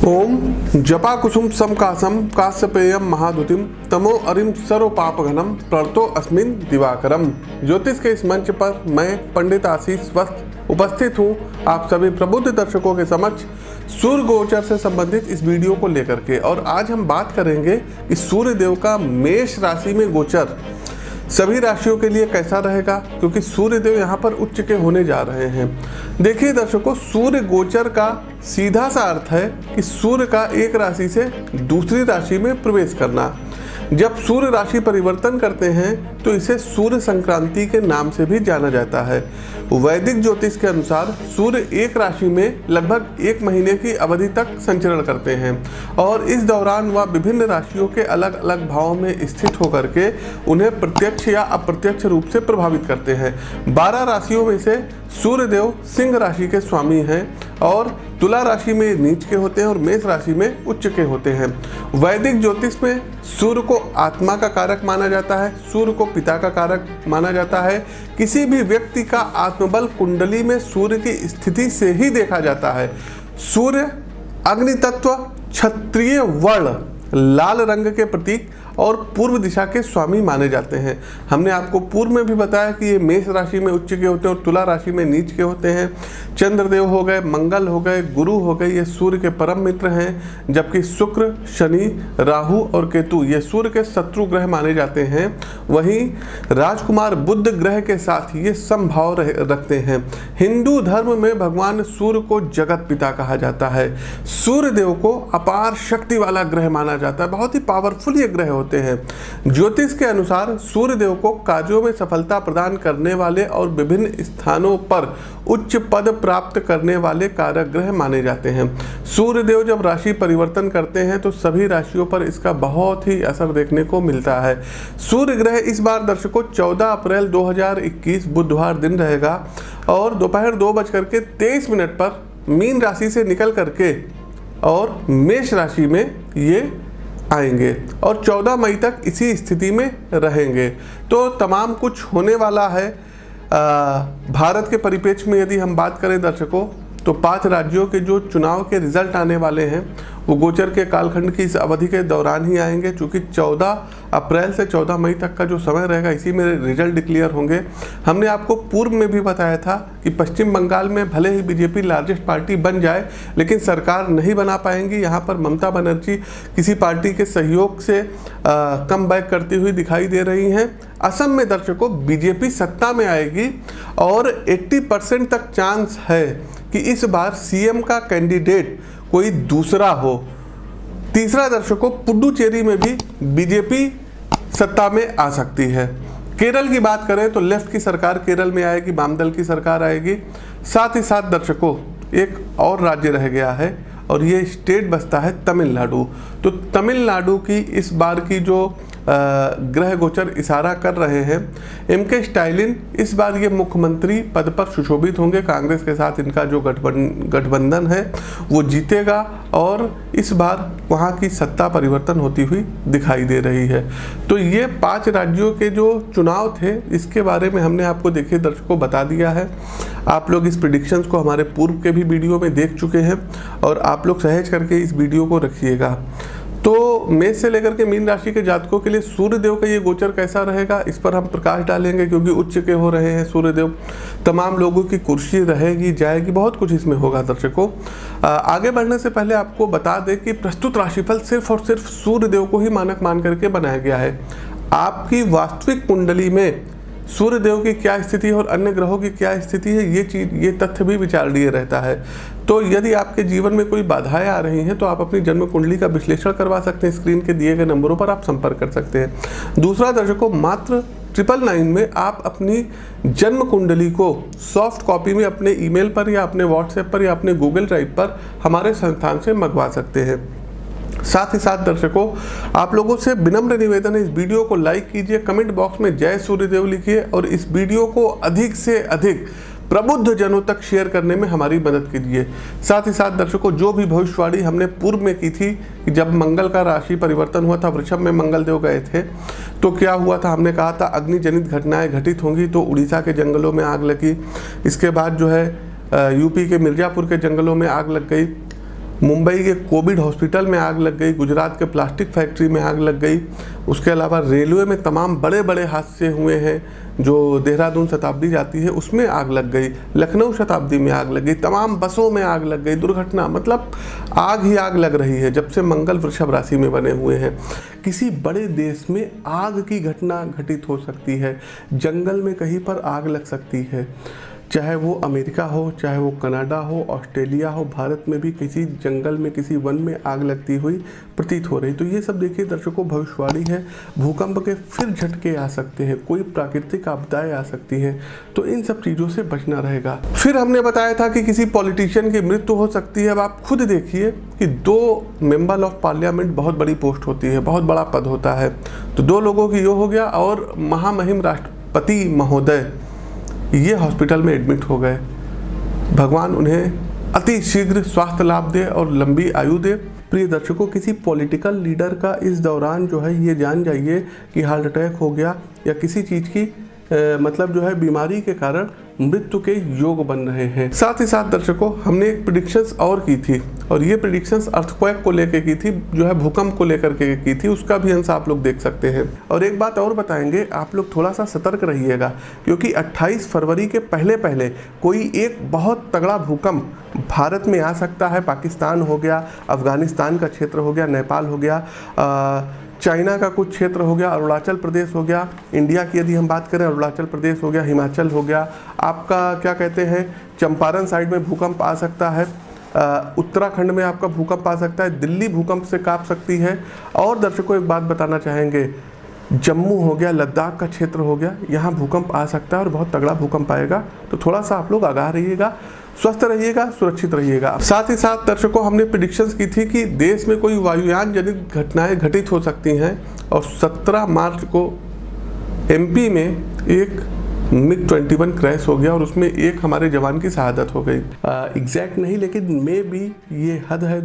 ओम जपा कुसुम समकासम काश्यपेयम महादुतिम तमो अरिम सर्व पापघनम प्रणतो अस्मिन दिवाकरम। ज्योतिष के इस मंच पर मैं पंडित आशीष वस्त उपस्थित हूँ आप सभी प्रबुद्ध दर्शकों के समक्ष सूर्य गोचर से संबंधित इस वीडियो को लेकर के। और आज हम बात करेंगे कि सूर्य देव का मेष राशि में गोचर सभी राशियों के लिए कैसा रहेगा, क्योंकि सूर्य देव यहाँ पर उच्च के होने जा रहे हैं। देखिए दर्शकों, सूर्य गोचर का सीधा सा अर्थ है कि सूर्य का एक राशि से दूसरी राशि में प्रवेश करना। जब सूर्य राशि परिवर्तन करते हैं तो इसे सूर्य संक्रांति के नाम से भी जाना जाता है। वैदिक ज्योतिष के अनुसार सूर्य एक राशि में लगभग 1 महीने की अवधि तक संचरण करते हैं और इस दौरान वह विभिन्न राशियों के अलग अलग भावों में स्थित होकर के उन्हें प्रत्यक्ष या अप्रत्यक्ष रूप से प्रभावित करते हैं। 12 राशियों में से सूर्य देव सिंह राशि के स्वामी हैं और तुला राशि में नीच के होते हैं और मेष राशि में उच्च के होते हैं। वैदिक ज्योतिष में सूर्य को आत्मा का कारक माना जाता है, सूर्य को पिता का कारक माना जाता है। किसी भी व्यक्ति का आत्मबल कुंडली में सूर्य की स्थिति से ही देखा जाता है। सूर्य अग्नि तत्व, क्षत्रिय वर्ण, लाल रंग के प्रतीक और पूर्व दिशा के स्वामी माने जाते हैं। हमने आपको पूर्व में भी बताया कि ये मेष राशि में उच्च के होते हैं और तुला राशि में नीच के होते हैं। चंद्रदेव हो गए, मंगल हो गए, गुरु हो गए, ये सूर्य के परम मित्र हैं, जबकि शुक्र, शनि, राहु और केतु ये सूर्य के शत्रु ग्रह माने जाते हैं। वहीं राजकुमार बुध ग्रह के साथ ये समभाव रखते हैं। हिंदू धर्म में भगवान सूर्य को जगत पिता कहा जाता है। सूर्य देव को अपार शक्ति वाला ग्रह माना जाता है, बहुत ही पावरफुल ये ग्रह होते हैं। ज्योतिष के अनुसार सूर्य देव को कार्यों में सफलता प्रदान करने वाले और विभिन्न स्थानों पर उच्च पद प्राप्त करने वाले कारक ग्रह माने जाते हैं। सूर्य देव जब राशि परिवर्तन करते हैं तो सभी राशियों पर इसका बहुत ही असर देखने को मिलता है। सूर्य ग्रह इस बार दर्शकों 14 अप्रैल 2021 बुधवार दिन रहेगा और दोपहर 2:23 पर मीन राशि से निकल करके और मेष राशि में ये आएंगे और 14 मई तक इसी स्थिति में रहेंगे। तो तमाम कुछ होने वाला है। भारत के परिप्रेक्ष्य में यदि हम बात करें दर्शकों, तो 5 राज्यों के जो चुनाव के रिजल्ट आने वाले हैं वो गोचर के कालखंड की इस अवधि के दौरान ही आएंगे, चूँकि 14 अप्रैल से 14 मई तक का जो समय रहेगा इसी में रिजल्ट डिक्लेयर होंगे। हमने आपको पूर्व में भी बताया था कि पश्चिम बंगाल में भले ही बीजेपी लार्जेस्ट पार्टी बन जाए लेकिन सरकार नहीं बना पाएंगी। यहाँ पर ममता बनर्जी किसी पार्टी के सहयोग से कम बैक करती हुई दिखाई दे रही हैं। असम में दर्शकों बीजेपी सत्ता में आएगी और 80% तक चांस है कि इस बार सीएम का कैंडिडेट कोई दूसरा हो। तीसरा दर्शकों, पुडुचेरी में भी बीजेपी सत्ता में आ सकती है। केरल की बात करें तो लेफ्ट की सरकार केरल में आएगी, वाम दल की सरकार आएगी। साथ ही साथ दर्शकों एक और राज्य रह गया है और ये स्टेट बसता है तमिलनाडु। तो तमिलनाडु की इस बार की जो ग्रह गोचर इशारा कर रहे हैं, एमके स्टालिन इस बार ये मुख्यमंत्री पद पर सुशोभित होंगे। कांग्रेस के साथ इनका जो गठबंधन है वो जीतेगा और इस बार वहाँ की सत्ता परिवर्तन होती हुई दिखाई दे रही है। तो ये 5 राज्यों के जो चुनाव थे इसके बारे में हमने आपको देखिए दर्शकों बता दिया है। आप लोग इस प्रेडिक्शंस को हमारे पूर्व के भी वीडियो में देख चुके हैं और आप लोग सहेज करके इस वीडियो को रखिएगा। तो मेष से लेकर के मीन राशि के जातकों के लिए सूर्य देव का ये गोचर कैसा रहेगा इस पर हम प्रकाश डालेंगे, क्योंकि उच्च के हो रहे हैं सूर्य देव। तमाम लोगों की कुर्सी रहेगी जाएगी, बहुत कुछ इसमें होगा दर्शकों। आगे बढ़ने से पहले आपको बता दें कि प्रस्तुत राशिफल सिर्फ और सिर्फ सूर्य देव को ही मानक मान करके बनाया गया है। आपकी वास्तविक कुंडली में सूर्य देव की क्या स्थिति है और अन्य ग्रहों की क्या स्थिति है ये तथ्य भी विचारणीय रहता है। तो यदि आपके जीवन में कोई बाधाएं आ रही हैं तो आप अपनी जन्म कुंडली का विश्लेषण करवा सकते हैं। स्क्रीन के दिए गए नंबरों पर आप संपर्क कर सकते हैं। दूसरा दर्शकों, मात्र 999 में आप अपनी जन्म कुंडली को सॉफ्ट कॉपी में अपने ईमेल पर या अपने व्हाट्सएप पर या अपने गूगल ड्राइव पर हमारे संस्थान से मंगवा सकते हैं। साथ ही साथ दर्शकों, आप लोगों से विनम्र निवेदन है, इस वीडियो को लाइक कीजिए, कमेंट बॉक्स में जय सूर्यदेव लिखिए और इस वीडियो को अधिक से अधिक प्रबुद्ध जनों तक शेयर करने में हमारी मदद कीजिए। साथ ही साथ दर्शकों, जो भी भविष्यवाणी हमने पूर्व में की थी कि जब मंगल का राशि परिवर्तन हुआ था, वृषभ में मंगल देव गए थे, तो क्या हुआ था, हमने कहा था अग्निजनित घटनाएं घटित होंगी। तो उड़ीसा के जंगलों में आग लगी, इसके बाद जो है यूपी के मिर्ज़ापुर के जंगलों में आग लग गई, मुंबई के कोविड हॉस्पिटल में आग लग गई, गुजरात के प्लास्टिक फैक्ट्री में आग लग गई। उसके अलावा रेलवे में तमाम बड़े बड़े हादसे हुए हैं, जो देहरादून शताब्दी जाती है उसमें आग लग गई, लखनऊ शताब्दी में आग लग गई, तमाम बसों में आग लग गई, दुर्घटना, मतलब आग ही आग लग रही है जब से मंगल वृषभ राशि में बने हुए हैं। किसी बड़े देश में आग की घटना घटित हो सकती है, जंगल में कहीं पर आग लग सकती है, चाहे वो अमेरिका हो, चाहे वो कनाडा हो, ऑस्ट्रेलिया हो, भारत में भी किसी जंगल में, किसी वन में आग लगती हुई प्रतीत हो रही। तो ये सब देखिए दर्शकों, भविष्यवाणी है। भूकंप के फिर झटके आ सकते हैं, कोई प्राकृतिक आपदाएं आ सकती हैं, तो इन सब चीज़ों से बचना रहेगा। फिर हमने बताया था कि किसी पॉलिटिशियन की मृत्यु हो सकती है। अब आप खुद देखिए कि 2 मेंबर ऑफ पार्लियामेंट बहुत बड़ी पोस्ट होती है, बहुत बड़ा पद होता है, तो 2 लोगों की ये हो गया, और महामहिम राष्ट्रपति महोदय ये हॉस्पिटल में एडमिट हो गए। भगवान उन्हें अति शीघ्र स्वास्थ्य लाभ दे और लंबी आयु दे। प्रिय दर्शकों, किसी पॉलिटिकल लीडर का इस दौरान जो है ये जान जाइए कि हार्ट अटैक हो गया या किसी चीज़ की मतलब जो है बीमारी के कारण मृत्यु के योग बन रहे हैं। साथ ही साथ दर्शकों, हमने एक प्रेडिक्शंस और की थी, और ये प्रेडिक्शंस अर्थक्वेक को लेकर की थी, जो है भूकंप को लेकर के की थी, उसका भी अंश आप लोग देख सकते हैं। और एक बात और बताएंगे, आप लोग थोड़ा सा सतर्क रहिएगा, क्योंकि 28 फरवरी के पहले पहले कोई एक बहुत तगड़ा भूकंप भारत में आ सकता है। पाकिस्तान हो गया, अफगानिस्तान का क्षेत्र हो गया, नेपाल हो गया, चाइना का कुछ क्षेत्र हो गया, अरुणाचल प्रदेश हो गया, इंडिया की यदि हम बात करें अरुणाचल प्रदेश हो गया, हिमाचल हो गया, आपका क्या कहते हैं चंपारण साइड में भूकंप आ सकता है, उत्तराखंड में आपका भूकंप आ सकता है, दिल्ली भूकंप से कांप सकती है। और दर्शकों एक बात बताना चाहेंगे, जम्मू हो गया, लद्दाख का क्षेत्र हो गया, यहाँ भूकंप आ सकता है और बहुत तगड़ा भूकंप आएगा। तो थोड़ा सा आप लोग आगाह रहिएगा, स्वस्थ रहिएगा, सुरक्षित रहिएगा। साथ ही साथ दर्शकों, हमने प्रेडिक्शंस की थी कि देश में कोई वायुयान जनित घटनाएं घटित हो सकती हैं, और 17 मार्च को एमपी में एक MiG-21 क्रैश हो गया और उसमें एक हमारे जवान की शहादत हो गई। एग्जैक्ट नहीं, लेकिन मे भी ये हद है,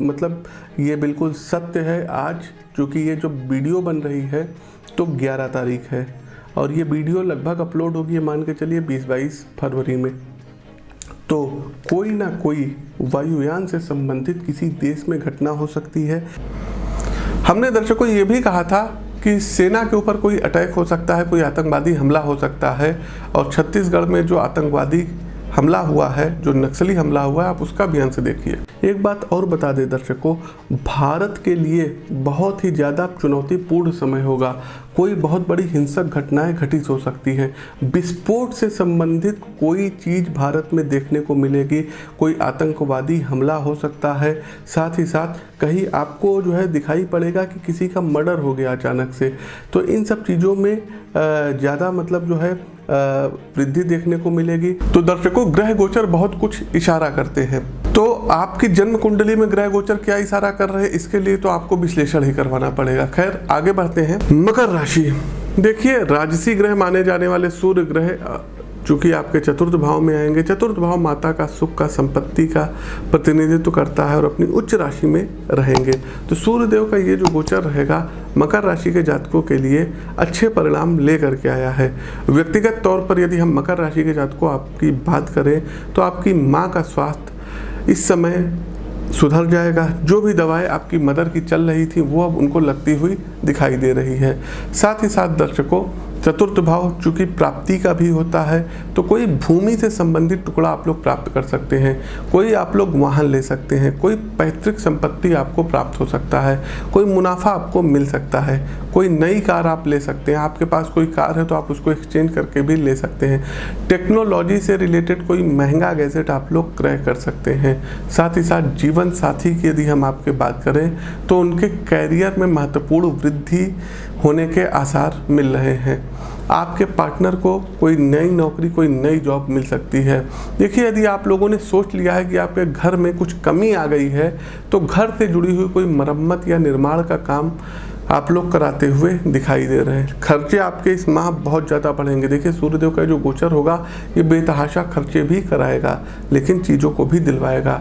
मतलब ये बिल्कुल सत्य है। आज चूँकि ये जो वीडियो बन रही है तो 11 तारीख है, और ये वीडियो लगभग अपलोड होगी मान के चलिए 20-22 फरवरी में। तो कोई ना कोई वायुयान से संबंधित किसी देश में घटना हो सकती है। हमने दर्शकों ये भी कहा था कि सेना के ऊपर कोई अटैक हो सकता है, कोई आतंकवादी हमला हो सकता है, और छत्तीसगढ़ में जो आतंकवादी हमला हुआ है, जो नक्सली हमला हुआ है, आप उसका भी अंश देखिए। एक बात और बता दें दर्शकों, भारत के लिए बहुत ही ज़्यादा चुनौतीपूर्ण समय होगा। कोई बहुत बड़ी हिंसक घटनाएं घटित हो सकती हैं, विस्फोट से संबंधित कोई चीज़ भारत में देखने को मिलेगी, कोई आतंकवादी हमला हो सकता है। साथ ही साथ कहीं आपको जो है दिखाई पड़ेगा कि किसी का मर्डर हो गया अचानक से। तो इन सब चीज़ों में ज़्यादा मतलब जो है वृद्धि देखने को मिलेगी। तो दर्शकों, ग्रह गोचर बहुत कुछ इशारा करते हैं। तो आपकी जन्म कुंडली में ग्रह गोचर क्या इशारा कर रहे हैं, इसके लिए तो आपको विश्लेषण ही करवाना पड़ेगा। खैर आगे बढ़ते हैं। मकर राशि, देखिए राजसी ग्रह माने जाने वाले सूर्य ग्रह चूँकि आपके चतुर्थ भाव में आएंगे। चतुर्थ भाव माता का, सुख का, संपत्ति का प्रतिनिधित्व करता है और अपनी उच्च राशि में रहेंगे। तो सूर्यदेव का ये जो गोचर रहेगा मकर राशि के जातकों के लिए अच्छे परिणाम लेकर के आया है। व्यक्तिगत तौर पर यदि हम मकर राशि के जातकों आपकी बात करें तो आपकी माँ का स्वास्थ्य इस समय सुधर जाएगा। जो भी दवाएं आपकी मदर की चल रही थी वो अब उनको लगती हुई दिखाई दे रही है। साथ ही साथ दर्शकों, चतुर्थ भाव चूँकि प्राप्ति का भी होता है, तो कोई भूमि से संबंधित टुकड़ा आप लोग प्राप्त कर सकते हैं, कोई आप लोग वाहन ले सकते हैं, कोई पैतृक संपत्ति आपको प्राप्त हो सकता है, कोई मुनाफा आपको मिल सकता है, कोई नई कार आप ले सकते हैं। आपके पास कोई कार है तो आप उसको एक्सचेंज करके भी ले सकते हैं। टेक्नोलॉजी से रिलेटेड कोई महंगा गैजेट आप लोग क्रय कर सकते हैं। साथ ही साथ जीवन साथी की यदि हम आपके बात करें तो उनके कैरियर में महत्वपूर्ण वृद्धि होने के आसार मिल रहे हैं। आपके पार्टनर को कोई नई नौकरी, कोई नई जॉब मिल सकती है। देखिए, यदि आप लोगों ने सोच लिया है कि आपके घर में कुछ कमी आ गई है तो घर से जुड़ी हुई कोई मरम्मत या निर्माण का काम आप लोग कराते हुए दिखाई दे रहे हैं। खर्चे आपके इस माह बहुत ज़्यादा बढ़ेंगे। देखिए सूर्यदेव का जो गोचर होगा ये बेतहाशा खर्चे भी कराएगा, लेकिन चीज़ों को भी दिलवाएगा।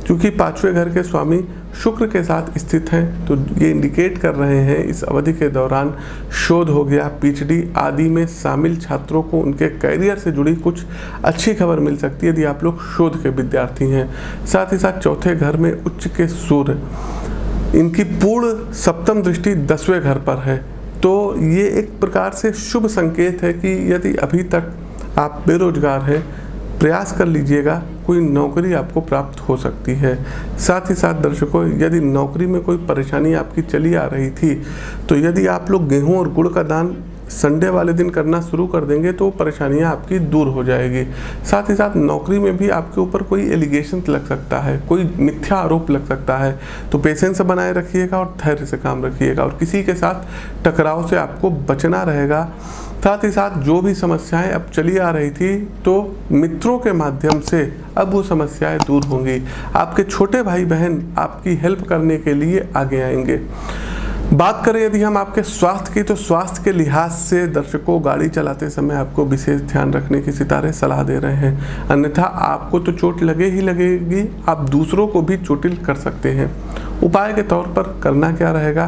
क्योंकि 5वें घर के स्वामी शुक्र के साथ स्थित हैं, तो ये इंडिकेट कर रहे हैं इस अवधि के दौरान शोध हो गया, PhD आदि में शामिल छात्रों को उनके कैरियर से जुड़ी कुछ अच्छी खबर मिल सकती है यदि आप लोग शोध के विद्यार्थी हैं। साथ ही साथ 4थे घर में उच्च के सूर्य, इनकी पूर्ण सप्तम दृष्टि 10वें घर पर है, तो ये एक प्रकार से शुभ संकेत है कि यदि अभी तक आप बेरोजगार हैं, प्रयास कर लीजिएगा, कोई नौकरी आपको प्राप्त हो सकती है। साथ ही साथ दर्शकों, यदि नौकरी में कोई परेशानी आपकी चली आ रही थी, तो यदि आप लोग गेहूं और गुड़ का दान संडे वाले दिन करना शुरू कर देंगे तो परेशानियां आपकी दूर हो जाएगी। साथ ही साथ नौकरी में भी आपके ऊपर कोई एलिगेशन लग सकता है, कोई मिथ्या आरोप लग सकता है, तो पेशेंस बनाए रखिएगा और धैर्य से काम रखिएगा और किसी के साथ टकराव से आपको बचना रहेगा। साथ ही साथ जो भी समस्याएं अब चली आ रही थी, तो मित्रों के माध्यम से अब वो समस्याएं दूर होंगी। आपके छोटे भाई बहन आपकी हेल्प करने के लिए आगे आएंगे। बात करें यदि हम आपके स्वास्थ्य की, तो स्वास्थ्य के लिहाज से दर्शकों गाड़ी चलाते समय आपको विशेष ध्यान रखने की सितारे सलाह दे रहे हैं, अन्यथा आपको तो चोट लगे ही लगेगी, आप दूसरों को भी चोटिल कर सकते हैं। उपाय के तौर पर करना क्या रहेगा,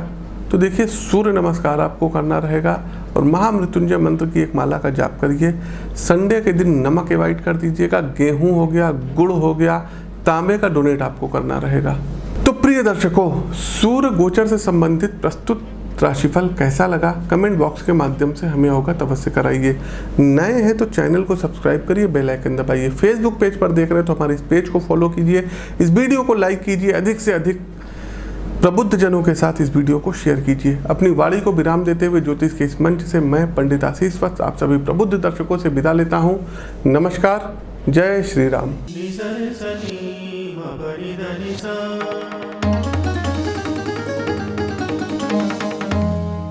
तो देखिए सूर्य नमस्कार आपको करना रहेगा और महामृत्युंजय मंत्र की एक माला का जाप करिए। संडे के दिन नमक अवॉइड कर दीजिएगा, गेहूं हो गया, गुड़ हो गया, तांबे का डोनेट आपको करना रहेगा। तो प्रिय दर्शकों, सूर्य गोचर से संबंधित प्रस्तुत राशिफल कैसा लगा कमेंट बॉक्स के माध्यम से हमें अवगत अवश्य कराइए। नए हैं तो चैनल को सब्सक्राइब करिए, बेल आइकन दबाइए। फेसबुक पेज पर देख रहे हैं तो हमारे इस पेज को फॉलो कीजिए, इस वीडियो को लाइक कीजिए, अधिक से अधिक प्रबुद्ध जनों के साथ इस वीडियो को शेयर कीजिए। अपनी वाणी को विराम देते हुए ज्योतिष के इस मंच से मैं पंडित आशीष वत्स आप सभी प्रबुद्ध दर्शकों से विदा लेता हूँ। नमस्कार, जय श्री राम।